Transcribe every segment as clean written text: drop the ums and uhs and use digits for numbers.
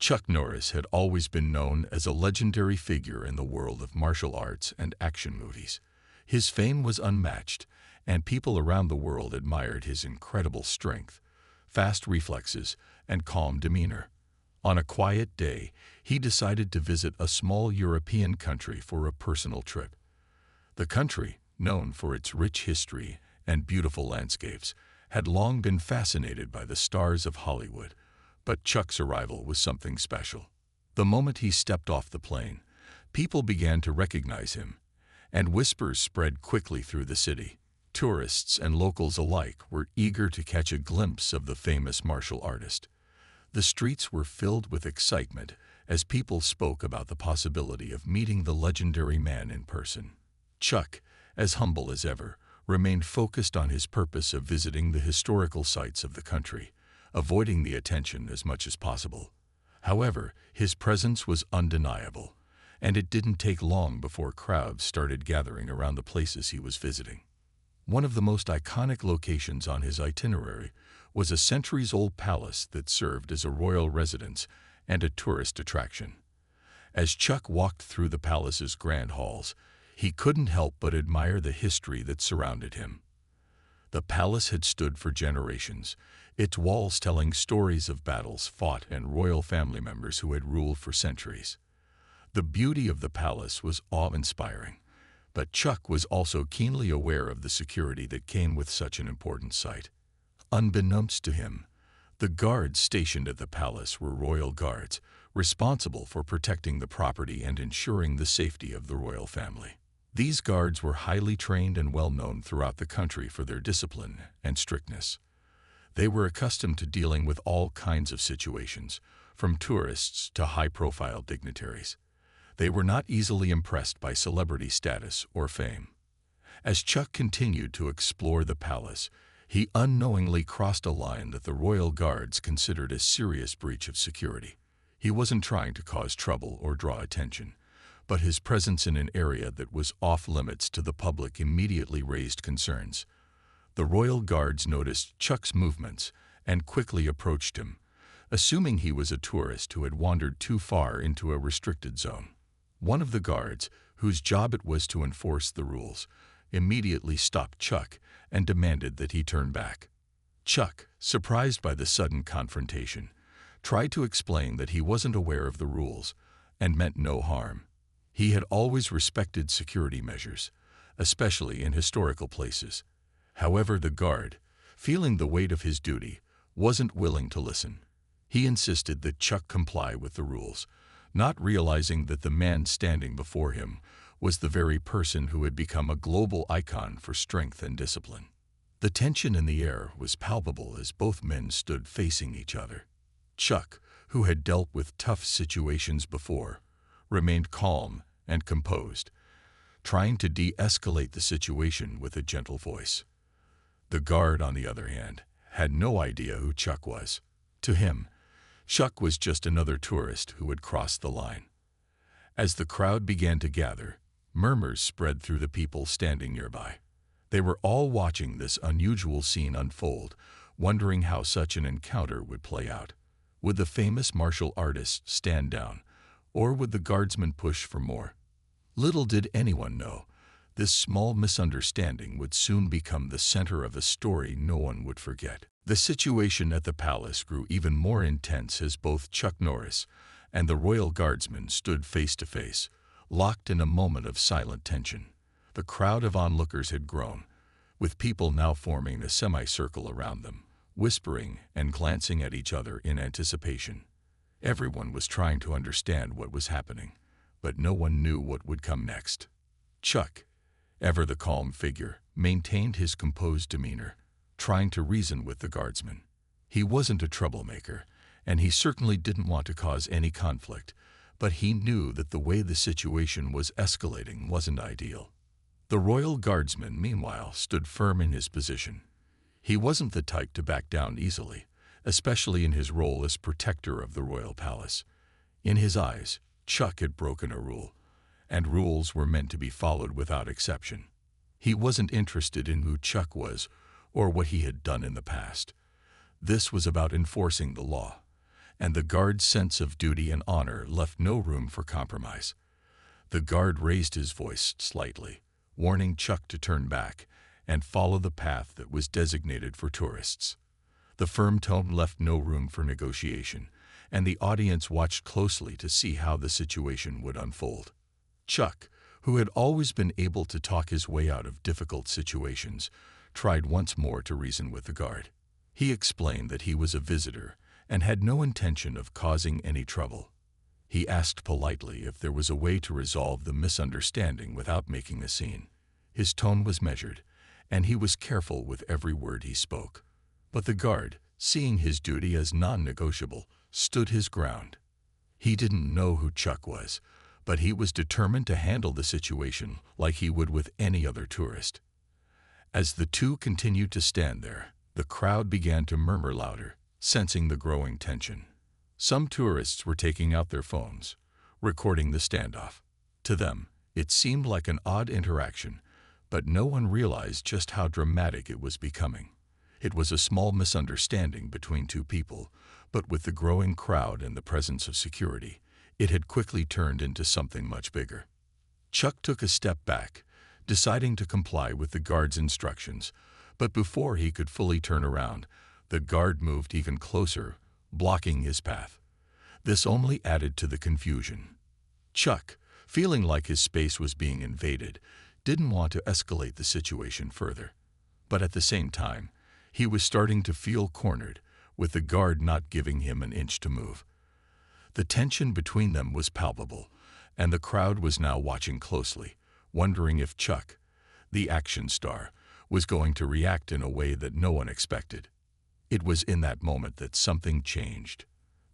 Chuck Norris had always been known as a legendary figure in the world of martial arts and action movies. His fame was unmatched, and people around the world admired his incredible strength, fast reflexes, and calm demeanor. On a quiet day, he decided to visit a small European country for a personal trip. The country, known for its rich history and beautiful landscapes, had long been fascinated by the stars of Hollywood, but Chuck's arrival was something special. The moment he stepped off the plane, people began to recognize him, and whispers spread quickly through the city. Tourists and locals alike were eager to catch a glimpse of the famous martial artist. The streets were filled with excitement as people spoke about the possibility of meeting the legendary man in person. Chuck, as humble as ever, remained focused on his purpose of visiting the historical sites of the country, avoiding the attention as much as possible. However, his presence was undeniable, and it didn't take long before crowds started gathering around the places he was visiting. One of the most iconic locations on his itinerary was a centuries-old palace that served as a royal residence and a tourist attraction. As Chuck walked through the palace's grand halls, he couldn't help but admire the history that surrounded him. The palace had stood for generations, its walls telling stories of battles fought and royal family members who had ruled for centuries. The beauty of the palace was awe-inspiring, but Chuck was also keenly aware of the security that came with such an important site. Unbeknownst to him, the guards stationed at the palace were royal guards, responsible for protecting the property and ensuring the safety of the royal family. These guards were highly trained and well known throughout the country for their discipline and strictness. They were accustomed to dealing with all kinds of situations, from tourists to high-profile dignitaries. They were not easily impressed by celebrity status or fame. As Chuck continued to explore the palace, he unknowingly crossed a line that the royal guards considered a serious breach of security. He wasn't trying to cause trouble or draw attention, but his presence in an area that was off-limits to the public immediately raised concerns. The royal guards noticed Chuck's movements and quickly approached him, assuming he was a tourist who had wandered too far into a restricted zone. One of the guards, whose job it was to enforce the rules, immediately stopped Chuck and demanded that he turn back. Chuck, surprised by the sudden confrontation, tried to explain that he wasn't aware of the rules and meant no harm. He had always respected security measures, especially in historical places. However, the guard, feeling the weight of his duty, wasn't willing to listen. He insisted that Chuck comply with the rules, not realizing that the man standing before him was the very person who had become a global icon for strength and discipline. The tension in the air was palpable as both men stood facing each other. Chuck, who had dealt with tough situations before, remained calm and composed, trying to de-escalate the situation with a gentle voice. The guard, on the other hand, had no idea who Chuck was. To him, Chuck was just another tourist who had crossed the line. As the crowd began to gather, murmurs spread through the people standing nearby. They were all watching this unusual scene unfold, wondering how such an encounter would play out. Would the famous martial artist stand down, or would the guardsman push for more? Little did anyone know, this small misunderstanding would soon become the center of a story no one would forget. The situation at the palace grew even more intense as both Chuck Norris and the royal guardsman stood face to face, locked in a moment of silent tension. The crowd of onlookers had grown, with people now forming a semicircle around them, whispering and glancing at each other in anticipation. Everyone was trying to understand what was happening, but no one knew what would come next. Chuck, ever the calm figure, maintained his composed demeanor, trying to reason with the guardsman. He wasn't a troublemaker, and he certainly didn't want to cause any conflict, but he knew that the way the situation was escalating wasn't ideal. The royal guardsman, meanwhile, stood firm in his position. He wasn't the type to back down easily, especially in his role as protector of the royal palace. In his eyes, Chuck had broken a rule, and rules were meant to be followed without exception. He wasn't interested in who Chuck was or what he had done in the past. This was about enforcing the law, and the guard's sense of duty and honor left no room for compromise. The guard raised his voice slightly, warning Chuck to turn back and follow the path that was designated for tourists. The firm tone left no room for negotiation, and the audience watched closely to see how the situation would unfold. Chuck, who had always been able to talk his way out of difficult situations, tried once more to reason with the guard. He explained that he was a visitor and had no intention of causing any trouble. He asked politely if there was a way to resolve the misunderstanding without making a scene. His tone was measured, and he was careful with every word he spoke. But the guard, seeing his duty as non-negotiable, stood his ground. He didn't know who Chuck was, but he was determined to handle the situation like he would with any other tourist. As the two continued to stand there, the crowd began to murmur louder, sensing the growing tension. Some tourists were taking out their phones, recording the standoff. To them, it seemed like an odd interaction, but no one realized just how dramatic it was becoming. It was a small misunderstanding between two people, but with the growing crowd and the presence of security, it had quickly turned into something much bigger. Chuck took a step back, deciding to comply with the guard's instructions, but before he could fully turn around, the guard moved even closer, blocking his path. This only added to the confusion. Chuck, feeling like his space was being invaded, didn't want to escalate the situation further. But at the same time, he was starting to feel cornered, with the guard not giving him an inch to move. The tension between them was palpable, and the crowd was now watching closely, wondering if Chuck, the action star, was going to react in a way that no one expected. It was in that moment that something changed.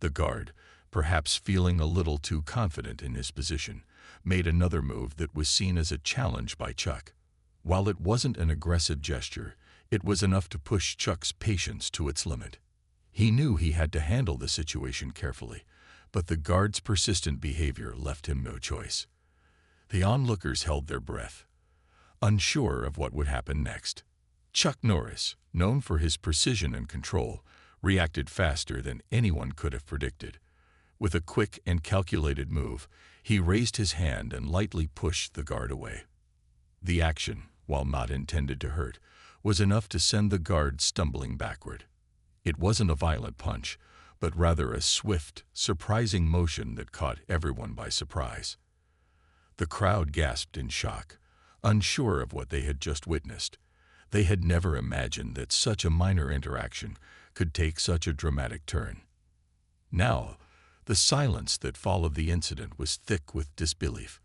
The guard, perhaps feeling a little too confident in his position, made another move that was seen as a challenge by Chuck. While it wasn't an aggressive gesture, it was enough to push Chuck's patience to its limit. He knew he had to handle the situation carefully, but the guard's persistent behavior left him no choice. The onlookers held their breath, unsure of what would happen next. Chuck Norris, known for his precision and control, reacted faster than anyone could have predicted. With a quick and calculated move, he raised his hand and lightly pushed the guard away. The action, while not intended to hurt, was enough to send the guard stumbling backward. It wasn't a violent punch, but rather a swift, surprising motion that caught everyone by surprise. The crowd gasped in shock, unsure of what they had just witnessed. They had never imagined that such a minor interaction could take such a dramatic turn. Now, the silence that followed the incident was thick with disbelief.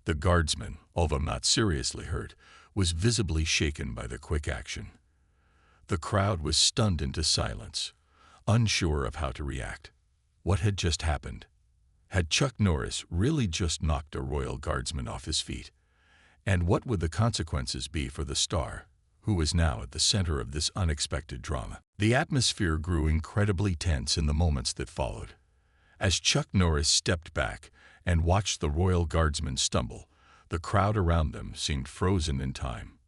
The guardsman, although not seriously hurt, was visibly shaken by the quick action. The crowd was stunned into silence, unsure of how to react. What had just happened? Had Chuck Norris really just knocked a royal guardsman off his feet? And what would the consequences be for the star, who was now at the center of this unexpected drama? The atmosphere grew incredibly tense in the moments that followed. As Chuck Norris stepped back and watched the royal guardsman stumble, the crowd around them seemed frozen in time.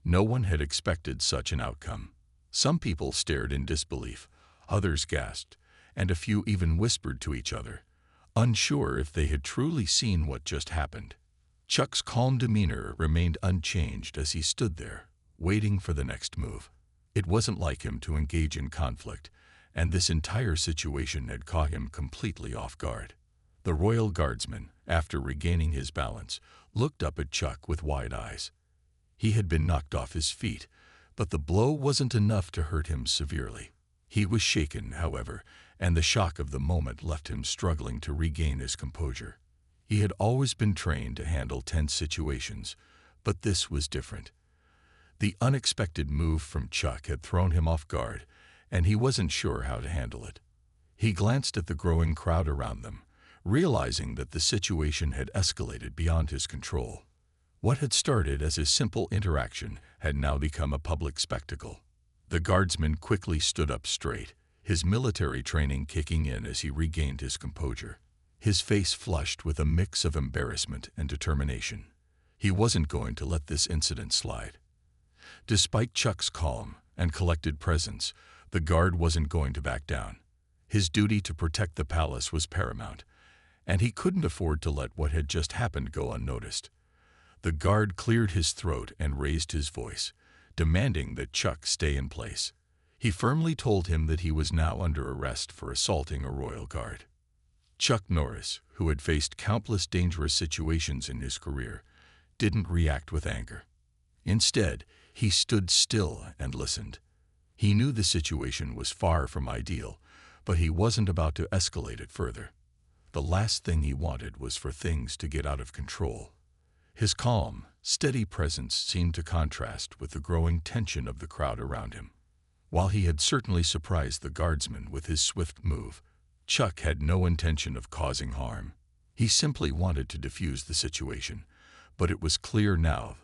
No one had expected such an outcome. Some people stared in disbelief, others gasped, and a few even whispered to each other, unsure if they had truly seen what just happened. Chuck's calm demeanor remained unchanged as he stood there, waiting for the next move. It wasn't like him to engage in conflict, and this entire situation had caught him completely off guard. The royal guardsman, after regaining his balance, looked up at Chuck with wide eyes. He had been knocked off his feet, but the blow wasn't enough to hurt him severely. He was shaken, however, and the shock of the moment left him struggling to regain his composure. He had always been trained to handle tense situations, but this was different. The unexpected move from Chuck had thrown him off guard, and he wasn't sure how to handle it. He glanced at the growing crowd around them, realizing that the situation had escalated beyond his control. What had started as a simple interaction had now become a public spectacle. The guardsman quickly stood up straight, his military training kicking in as he regained his composure. His face flushed with a mix of embarrassment and determination. He wasn't going to let this incident slide. Despite Chuck's calm and collected presence, the guard wasn't going to back down. His duty to protect the palace was paramount, and he couldn't afford to let what had just happened go unnoticed. The guard cleared his throat and raised his voice, demanding that Chuck stay in place. He firmly told him that he was now under arrest for assaulting a royal guard. Chuck Norris, who had faced countless dangerous situations in his career, didn't react with anger. Instead, he stood still and listened. He knew the situation was far from ideal, but he wasn't about to escalate it further. The last thing he wanted was for things to get out of control. His calm, steady presence seemed to contrast with the growing tension of the crowd around him. While he had certainly surprised the Guardsman with his swift move, Chuck had no intention of causing harm. He simply wanted to defuse the situation, but it was clear now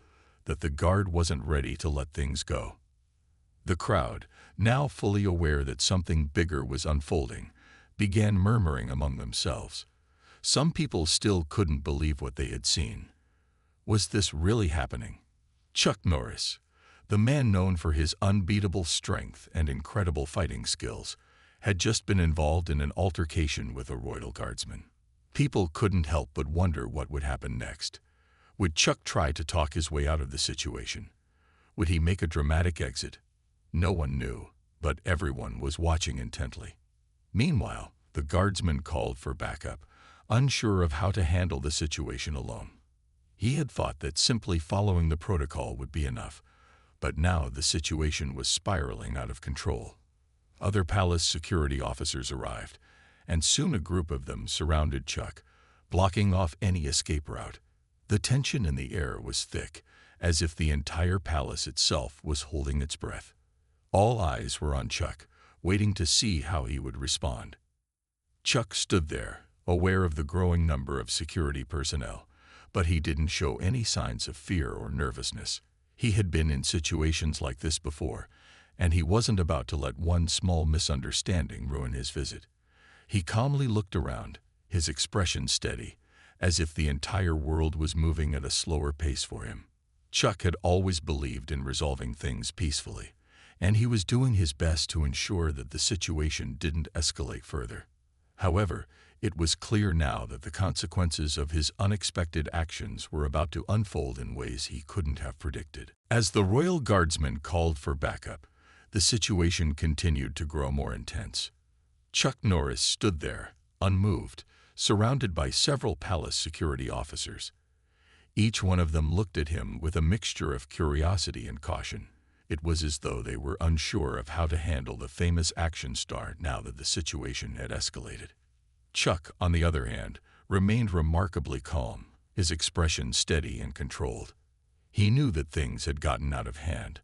that the guard wasn't ready to let things go. The crowd, now fully aware that something bigger was unfolding, began murmuring among themselves. Some people still couldn't believe what they had seen. Was this really happening? Chuck Norris, the man known for his unbeatable strength and incredible fighting skills, had just been involved in an altercation with a royal guardsman. People couldn't help but wonder what would happen next. Would Chuck try to talk his way out of the situation? Would he make a dramatic exit? No one knew, but everyone was watching intently. Meanwhile, the guardsman called for backup, unsure of how to handle the situation alone. He had thought that simply following the protocol would be enough, but now the situation was spiraling out of control. Other palace security officers arrived, and soon a group of them surrounded Chuck, blocking off any escape route. The tension in the air was thick, as if the entire palace itself was holding its breath. All eyes were on Chuck, waiting to see how he would respond. Chuck stood there, aware of the growing number of security personnel, but he didn't show any signs of fear or nervousness. He had been in situations like this before, and he wasn't about to let one small misunderstanding ruin his visit. He calmly looked around, his expression steady, as if the entire world was moving at a slower pace for him. Chuck had always believed in resolving things peacefully, and he was doing his best to ensure that the situation didn't escalate further. However, it was clear now that the consequences of his unexpected actions were about to unfold in ways he couldn't have predicted. As the royal guardsman called for backup, the situation continued to grow more intense. Chuck Norris stood there, unmoved, surrounded by several palace security officers. Each one of them looked at him with a mixture of curiosity and caution. It was as though they were unsure of how to handle the famous action star now that the situation had escalated. Chuck, on the other hand, remained remarkably calm, his expression steady and controlled. He knew that things had gotten out of hand,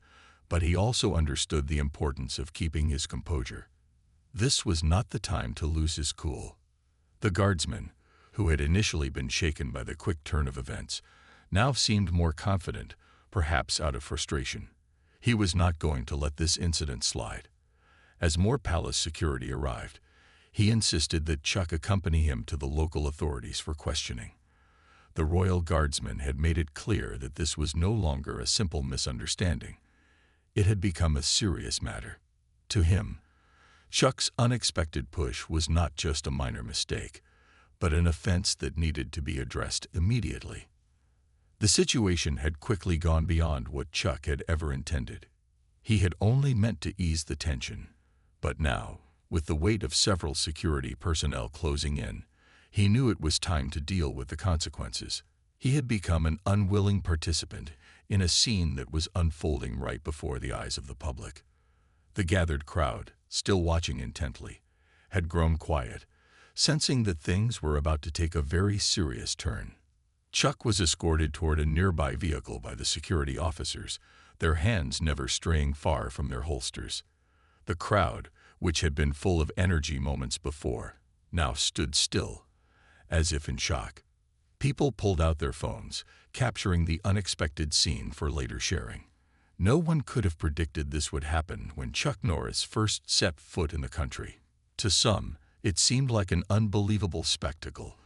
but he also understood the importance of keeping his composure. This was not the time to lose his cool. The guardsman, who had initially been shaken by the quick turn of events, now seemed more confident, perhaps out of frustration. He was not going to let this incident slide. As more palace security arrived, he insisted that Chuck accompany him to the local authorities for questioning. The royal guardsman had made it clear that this was no longer a simple misunderstanding. It had become a serious matter. To him, Chuck's unexpected push was not just a minor mistake, but an offense that needed to be addressed immediately. The situation had quickly gone beyond what Chuck had ever intended. He had only meant to ease the tension, but now, with the weight of several security personnel closing in, he knew it was time to deal with the consequences. He had become an unwilling participant in a scene that was unfolding right before the eyes of the public. The gathered crowd, still watching intently, had grown quiet, sensing that things were about to take a very serious turn. Chuck was escorted toward a nearby vehicle by the security officers, their hands never straying far from their holsters. The crowd, which had been full of energy moments before, now stood still, as if in shock. People pulled out their phones, capturing the unexpected scene for later sharing. No one could have predicted this would happen when Chuck Norris first set foot in the country. To some, it seemed like an unbelievable spectacle,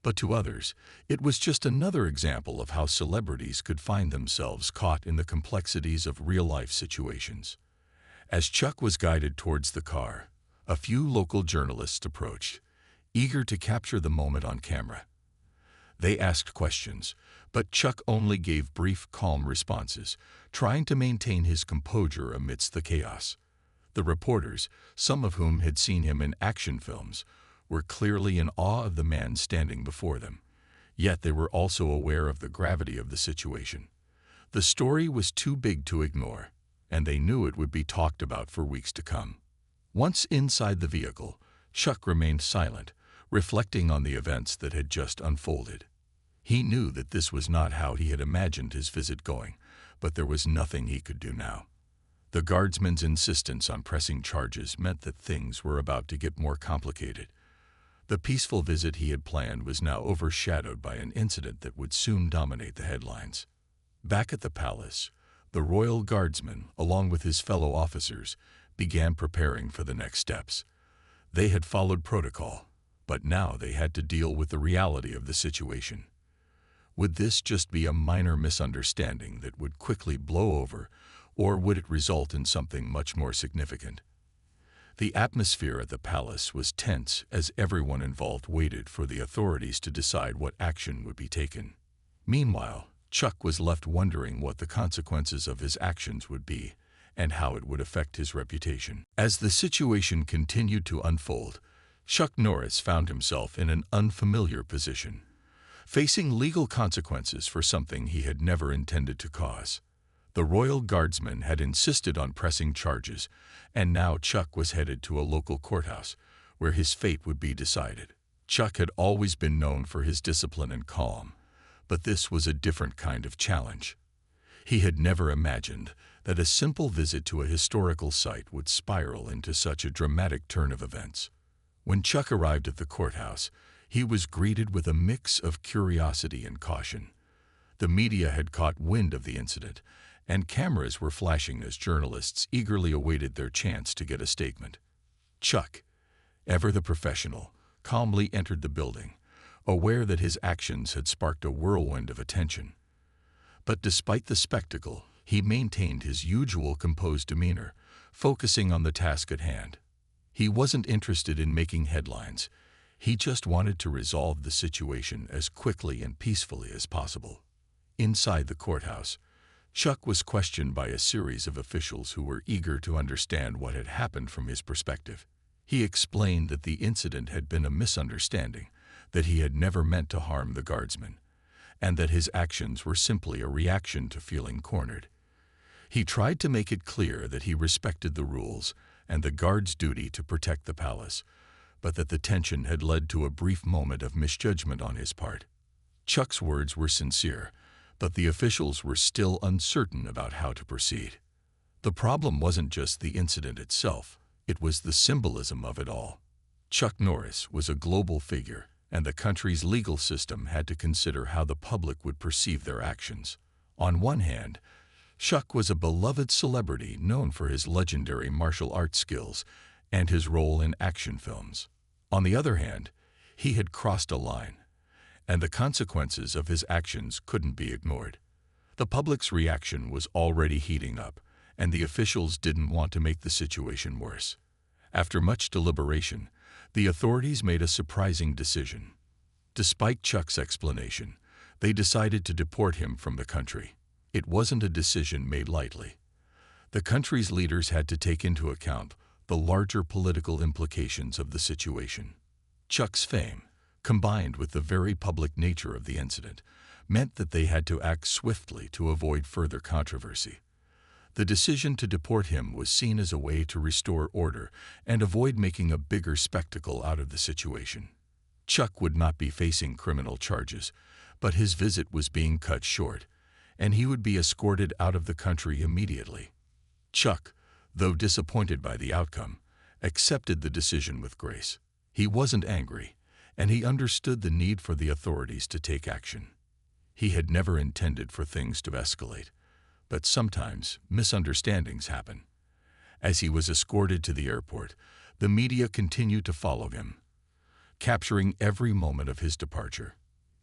but to others, it was just another example of how celebrities could find themselves caught in the complexities of real-life situations. As Chuck was guided towards the car, A few local journalists approached, eager to capture the moment on camera. They asked questions, but Chuck only gave brief, calm responses, trying to maintain his composure amidst the chaos. The reporters, some of whom had seen him in action films, were clearly in awe of the man standing before them. Yet they were also aware of the gravity of the situation. The story was too big to ignore, and they knew it would be talked about for weeks to come. Once inside the vehicle, Chuck remained silent, reflecting on the events that had just unfolded. He knew that this was not how he had imagined his visit going, but there was nothing he could do now. The guardsman's insistence on pressing charges meant that things were about to get more complicated. The peaceful visit he had planned was now overshadowed by an incident that would soon dominate the headlines. Back at the palace, the royal guardsman, along with his fellow officers, began preparing for the next steps. They had followed protocol, but now they had to deal with the reality of the situation. Would this just be a minor misunderstanding that would quickly blow over, or would it result in something much more significant? The atmosphere at the palace was tense as everyone involved waited for the authorities to decide what action would be taken. Meanwhile, Chuck was left wondering what the consequences of his actions would be and how it would affect his reputation. As the situation continued to unfold, Chuck Norris found himself in an unfamiliar position, facing legal consequences for something he had never intended to cause. The royal guardsman had insisted on pressing charges, and now Chuck was headed to a local courthouse, where his fate would be decided. Chuck had always been known for his discipline and calm, but this was a different kind of challenge. He had never imagined that a simple visit to a historical site would spiral into such a dramatic turn of events. When Chuck arrived at the courthouse, he was greeted with a mix of curiosity and caution. The media had caught wind of the incident, and cameras were flashing as journalists eagerly awaited their chance to get a statement. Chuck, ever the professional, calmly entered the building, aware that his actions had sparked a whirlwind of attention. But despite the spectacle, he maintained his usual composed demeanor, focusing on the task at hand. He wasn't interested in making headlines. He just wanted to resolve the situation as quickly and peacefully as possible. Inside the courthouse, Chuck was questioned by a series of officials who were eager to understand what had happened from his perspective. He explained that the incident had been a misunderstanding, that he had never meant to harm the guardsman, and that his actions were simply a reaction to feeling cornered. He tried to make it clear that he respected the rules and the guard's duty to protect the palace, but that the tension had led to a brief moment of misjudgment on his part. Chuck's words were sincere, but the officials were still uncertain about how to proceed. The problem wasn't just the incident itself, it was the symbolism of it all. Chuck Norris was a global figure, and the country's legal system had to consider how the public would perceive their actions. On one hand, Chuck was a beloved celebrity known for his legendary martial arts skills and his role in action films. On the other hand, he had crossed a line, and the consequences of his actions couldn't be ignored. The public's reaction was already heating up, and the officials didn't want to make the situation worse. After much deliberation, the authorities made a surprising decision. Despite Chuck's explanation, they decided to deport him from the country. It wasn't a decision made lightly. The country's leaders had to take into account the larger political implications of the situation. Chuck's fame, combined with the very public nature of the incident, meant that they had to act swiftly to avoid further controversy. The decision to deport him was seen as a way to restore order and avoid making a bigger spectacle out of the situation. Chuck would not be facing criminal charges, but his visit was being cut short, and he would be escorted out of the country immediately. Chuck, though disappointed by the outcome, accepted the decision with grace. He wasn't angry, and he understood the need for the authorities to take action. He had never intended for things to escalate, but sometimes misunderstandings happen. As he was escorted to the airport, the media continued to follow him, capturing every moment of his departure.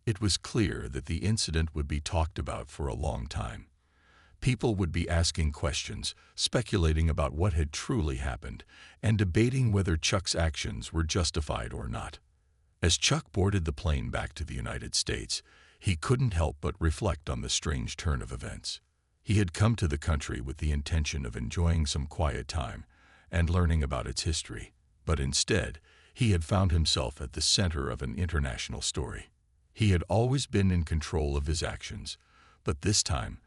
It was clear that the incident would be talked about for a long time. People would be asking questions, speculating about what had truly happened, and debating whether Chuck's actions were justified or not. As Chuck boarded the plane back to the United States, he couldn't help but reflect on the strange turn of events. He had come to the country with the intention of enjoying some quiet time and learning about its history, but instead, he had found himself at the center of an international story. He had always been in control of his actions, but this time,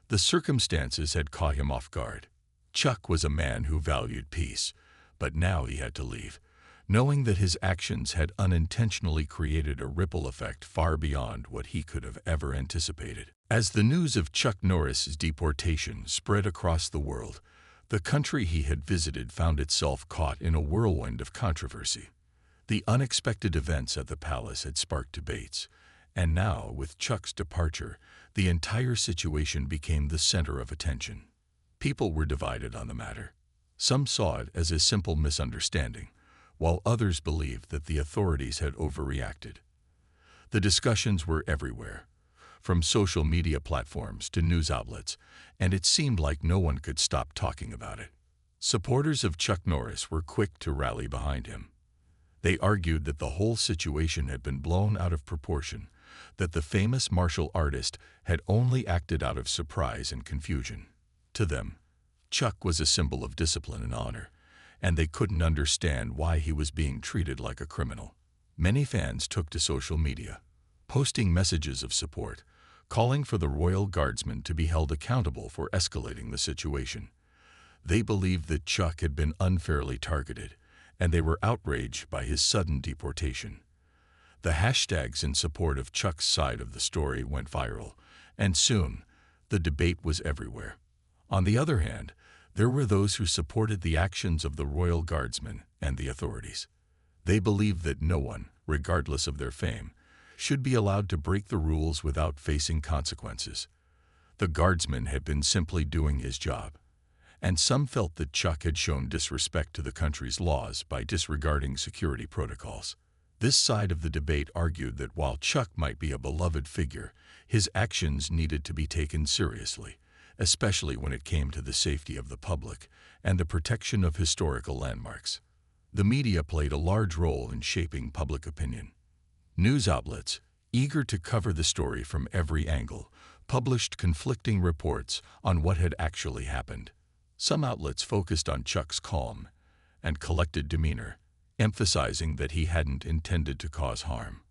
the circumstances had caught him off guard. Chuck was a man who valued peace, but now he had to leave, knowing that his actions had unintentionally created a ripple effect far beyond what he could have ever anticipated. As the news of Chuck Norris's deportation spread across the world, the country he had visited found itself caught in a whirlwind of controversy. The unexpected events at the palace had sparked debates, and now, with Chuck's departure, the entire situation became the center of attention. People were divided on the matter. Some saw it as a simple misunderstanding, while others believed that the authorities had overreacted. The discussions were everywhere, from social media platforms to news outlets, and it seemed like no one could stop talking about it. Supporters of Chuck Norris were quick to rally behind him. They argued that the whole situation had been blown out of proportion, that the famous martial artist had only acted out of surprise and confusion. To them, Chuck was a symbol of discipline and honor, and they couldn't understand why he was being treated like a criminal. Many fans took to social media, posting messages of support, calling for the royal guardsman to be held accountable for escalating the situation. They believed that Chuck had been unfairly targeted, and they were outraged by his sudden deportation. The hashtags in support of Chuck's side of the story went viral, and soon, the debate was everywhere. On the other hand, there were those who supported the actions of the royal guardsmen and the authorities. They believed that no one, regardless of their fame, should be allowed to break the rules without facing consequences. The guardsman had been simply doing his job, and some felt that Chuck had shown disrespect to the country's laws by disregarding security protocols. This side of the debate argued that while Chuck might be a beloved figure, his actions needed to be taken seriously, especially when it came to the safety of the public and the protection of historical landmarks. The media played a large role in shaping public opinion. News outlets, eager to cover the story from every angle, published conflicting reports on what had actually happened. Some outlets focused on Chuck's calm and collected demeanor, emphasizing that he hadn't intended to cause harm.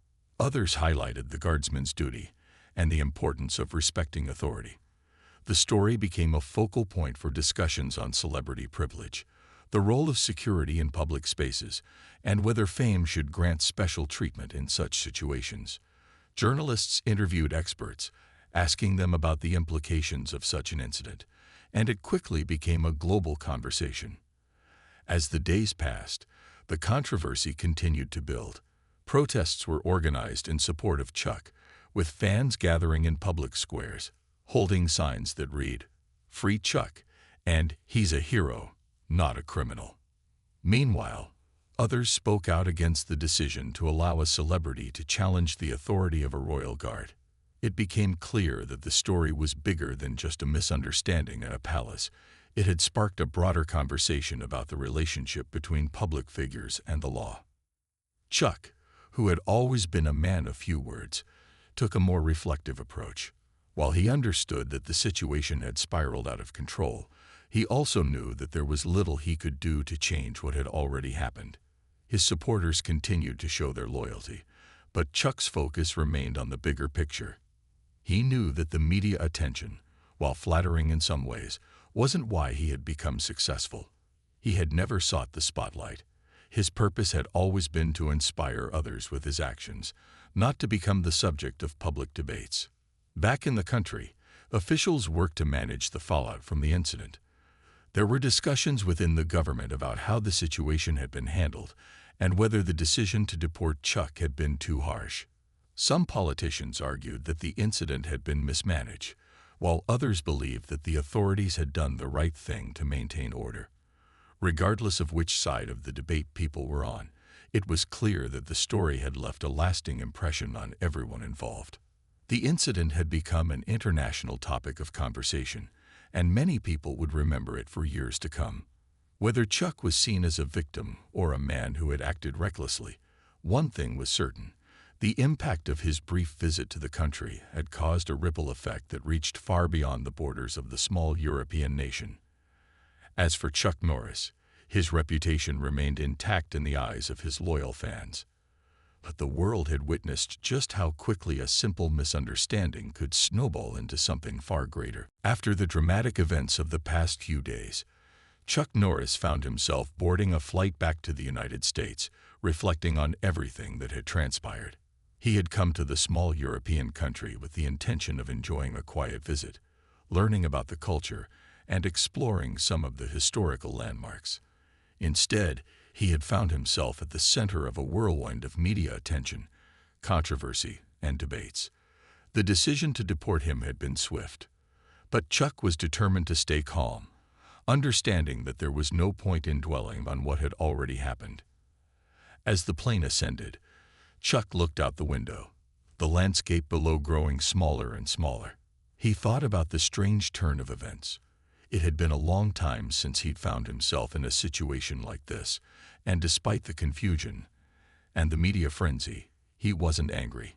Others highlighted the guardsman's duty and the importance of respecting authority. The story became a focal point for discussions on celebrity privilege, the role of security in public spaces, and whether fame should grant special treatment in such situations. Journalists interviewed experts, asking them about the implications of such an incident, and it quickly became a global conversation. As the days passed, the controversy continued to build. Protests were organized in support of Chuck, with fans gathering in public squares, holding signs that read, "Free Chuck," and "He's a hero, not a criminal." Meanwhile, others spoke out against the decision to allow a celebrity to challenge the authority of a royal guard. It became clear that the story was bigger than just a misunderstanding at a palace. It had sparked a broader conversation about the relationship between public figures and the law. Chuck, who had always been a man of few words, took a more reflective approach. While he understood that the situation had spiraled out of control, he also knew that there was little he could do to change what had already happened. His supporters continued to show their loyalty, but Chuck's focus remained on the bigger picture. He knew that the media attention, while flattering in some ways, wasn't why he had become successful. He had never sought the spotlight. His purpose had always been to inspire others with his actions, not to become the subject of public debates. Back in the country, officials worked to manage the fallout from the incident. There were discussions within the government about how the situation had been handled and whether the decision to deport Chuck had been too harsh. Some politicians argued that the incident had been mismanaged, while others believed that the authorities had done the right thing to maintain order. Regardless of which side of the debate people were on, it was clear that the story had left a lasting impression on everyone involved. The incident had become an international topic of conversation, and many people would remember it for years to come. Whether Chuck was seen as a victim or a man who had acted recklessly, one thing was certain. The impact of his brief visit to the country had caused a ripple effect that reached far beyond the borders of the small European nation. As for Chuck Norris, his reputation remained intact in the eyes of his loyal fans. But the world had witnessed just how quickly a simple misunderstanding could snowball into something far greater. After the dramatic events of the past few days, Chuck Norris found himself boarding a flight back to the United States, reflecting on everything that had transpired. He had come to the small European country with the intention of enjoying a quiet visit, learning about the culture, and exploring some of the historical landmarks. Instead, he had found himself at the center of a whirlwind of media attention, controversy, and debates. The decision to deport him had been swift, but Chuck was determined to stay calm, understanding that there was no point in dwelling on what had already happened. As the plane ascended, Chuck looked out the window, the landscape below growing smaller and smaller. He thought about the strange turn of events. It had been a long time since he'd found himself in a situation like this, and despite the confusion and the media frenzy, he wasn't angry.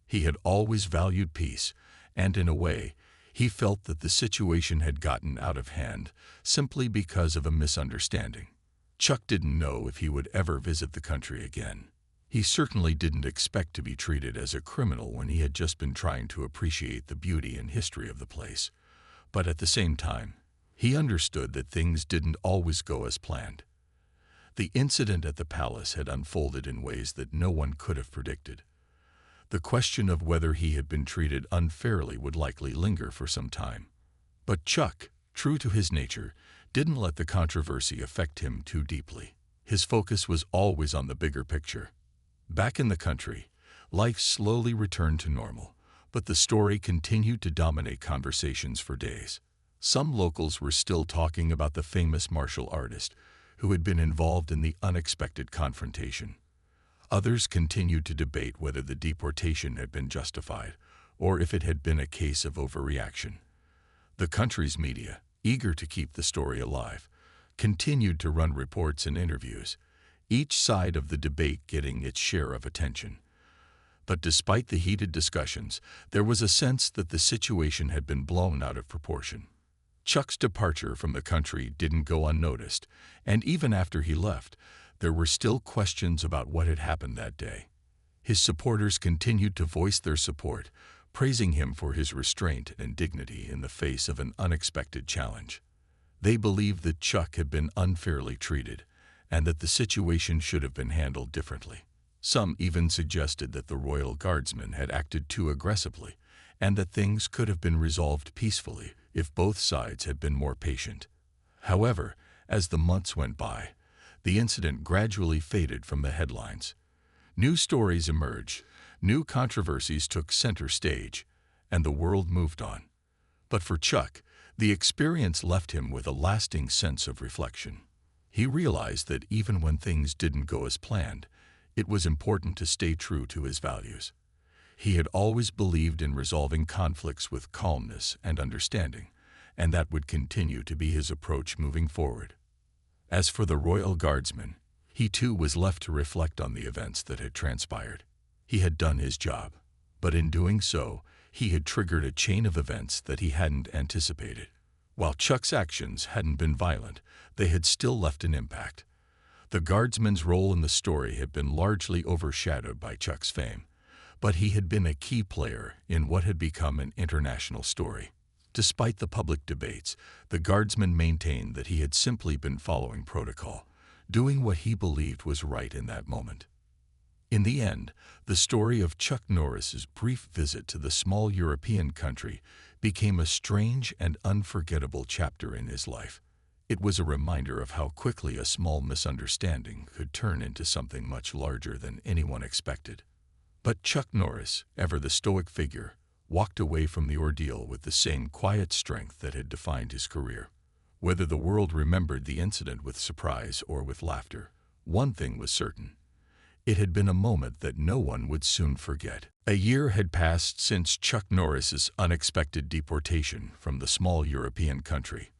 He had always valued peace, and in a way, he felt that the situation had gotten out of hand simply because of a misunderstanding. Chuck didn't know if he would ever visit the country again. He certainly didn't expect to be treated as a criminal when he had just been trying to appreciate the beauty and history of the place. But at the same time, he understood that things didn't always go as planned. The incident at the palace had unfolded in ways that no one could have predicted. The question of whether he had been treated unfairly would likely linger for some time. But Chuck, true to his nature, didn't let the controversy affect him too deeply. His focus was always on the bigger picture. Back in the country, life slowly returned to normal, but the story continued to dominate conversations for days. Some locals were still talking about the famous martial artist who had been involved in the unexpected confrontation. Others continued to debate whether the deportation had been justified or if it had been a case of overreaction. The country's media, eager to keep the story alive, continued to run reports and interviews, each side of the debate getting its share of attention. But despite the heated discussions, there was a sense that the situation had been blown out of proportion. Chuck's departure from the country didn't go unnoticed, and even after he left, there were still questions about what had happened that day. His supporters continued to voice their support, praising him for his restraint and dignity in the face of an unexpected challenge. They believed that Chuck had been unfairly treated, and that the situation should have been handled differently. Some even suggested that the royal guardsman had acted too aggressively, and that things could have been resolved peacefully if both sides had been more patient. However, as the months went by, the incident gradually faded from the headlines. New stories emerged, new controversies took center stage, and the world moved on. But for Chuck, the experience left him with a lasting sense of reflection. He realized that even when things didn't go as planned, it was important to stay true to his values. He had always believed in resolving conflicts with calmness and understanding, and that would continue to be his approach moving forward. As for the royal guardsman, he too was left to reflect on the events that had transpired. He had done his job, but in doing so, he had triggered a chain of events that he hadn't anticipated. While Chuck's actions hadn't been violent, they had still left an impact. The guardsman's role in the story had been largely overshadowed by Chuck's fame, but he had been a key player in what had become an international story. Despite the public debates, the guardsman maintained that he had simply been following protocol, doing what he believed was right in that moment. In the end, the story of Chuck Norris's brief visit to the small European country became a strange and unforgettable chapter in his life. It was a reminder of how quickly a small misunderstanding could turn into something much larger than anyone expected. But Chuck Norris, ever the stoic figure, walked away from the ordeal with the same quiet strength that had defined his career. Whether the world remembered the incident with surprise or with laughter, one thing was certain. It had been a moment that no one would soon forget. A year had passed since Chuck Norris's unexpected deportation from the small European country.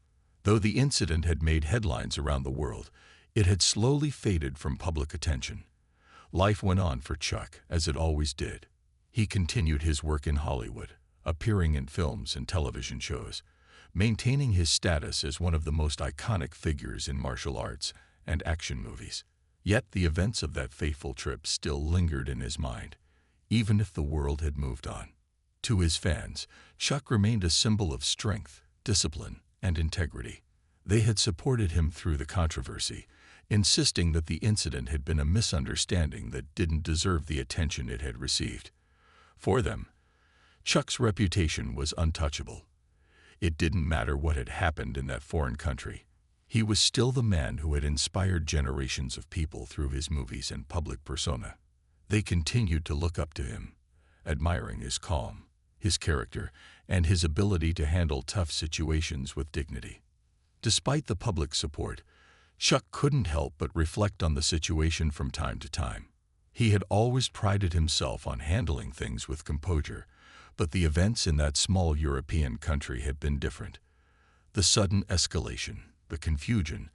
Though the incident had made headlines around the world, it had slowly faded from public attention. Life went on for Chuck, as it always did. He continued his work in Hollywood, appearing in films and television shows, maintaining his status as one of the most iconic figures in martial arts and action movies. Yet the events of that fateful trip still lingered in his mind, even if the world had moved on. To his fans, Chuck remained a symbol of strength, discipline, and integrity. They had supported him through the controversy, insisting that the incident had been a misunderstanding that didn't deserve the attention it had received. For them, Chuck's reputation was untouchable. It didn't matter what had happened in that foreign country. He was still the man who had inspired generations of people through his movies and public persona. They continued to look up to him, admiring his calm, his character, and his ability to handle tough situations with dignity. Despite the public support, Chuck couldn't help but reflect on the situation from time to time. He had always prided himself on handling things with composure, but the events in that small European country had been different. The sudden escalation, the confusion,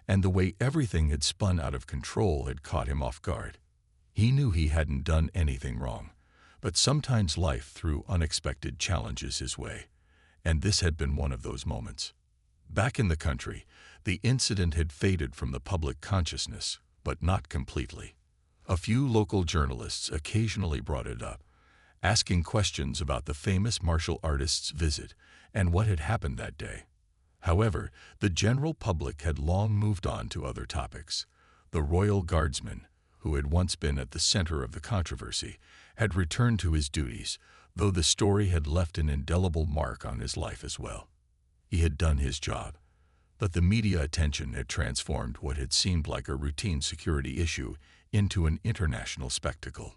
and the way everything had spun out of control had caught him off guard. He knew he hadn't done anything wrong, but sometimes life threw unexpected challenges his way, and this had been one of those moments. Back in the country, the incident had faded from the public consciousness, but not completely. A few local journalists occasionally brought it up, asking questions about the famous martial artist's visit and what had happened that day. However, the general public had long moved on to other topics. The Royal Guardsman, who had once been at the center of the controversy, had returned to his duties, though the story had left an indelible mark on his life as well. He had done his job, but the media attention had transformed what had seemed like a routine security issue into an international spectacle.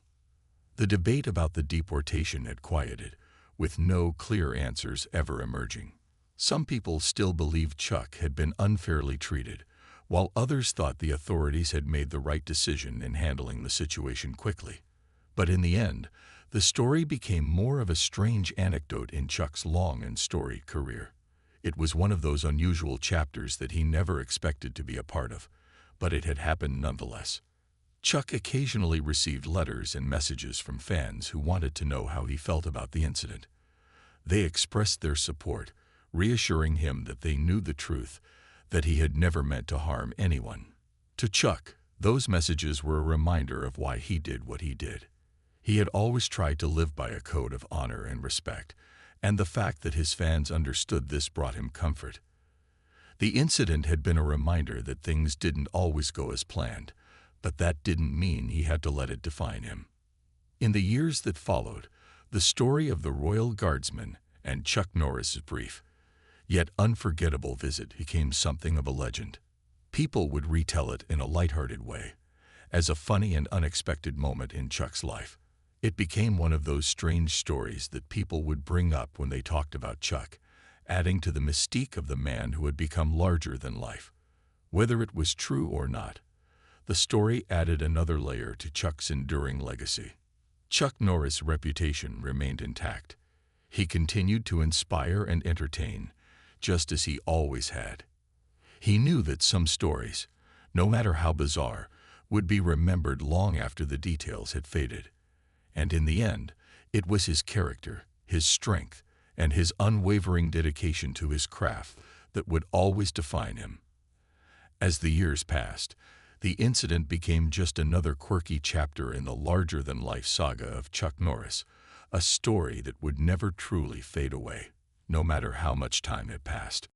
The debate about the deportation had quieted, with no clear answers ever emerging. Some people still believed Chuck had been unfairly treated, while others thought the authorities had made the right decision in handling the situation quickly. But in the end, the story became more of a strange anecdote in Chuck's long and storied career. It was one of those unusual chapters that he never expected to be a part of, but it had happened nonetheless. Chuck occasionally received letters and messages from fans who wanted to know how he felt about the incident. They expressed their support, reassuring him that they knew the truth, that he had never meant to harm anyone. To Chuck, those messages were a reminder of why he did what he did. He had always tried to live by a code of honor and respect, and the fact that his fans understood this brought him comfort. The incident had been a reminder that things didn't always go as planned, but that didn't mean he had to let it define him. In the years that followed, the story of the Royal Guardsman and Chuck Norris's brief, yet unforgettable visit became something of a legend. People would retell it in a lighthearted way, as a funny and unexpected moment in Chuck's life. It became one of those strange stories that people would bring up when they talked about Chuck, adding to the mystique of the man who had become larger than life. Whether it was true or not, the story added another layer to Chuck's enduring legacy. Chuck Norris' reputation remained intact. He continued to inspire and entertain, just as he always had. He knew that some stories, no matter how bizarre, would be remembered long after the details had faded. And in the end, it was his character, his strength, and his unwavering dedication to his craft that would always define him. As the years passed, the incident became just another quirky chapter in the larger-than-life saga of Chuck Norris, a story that would never truly fade away, no matter how much time had passed.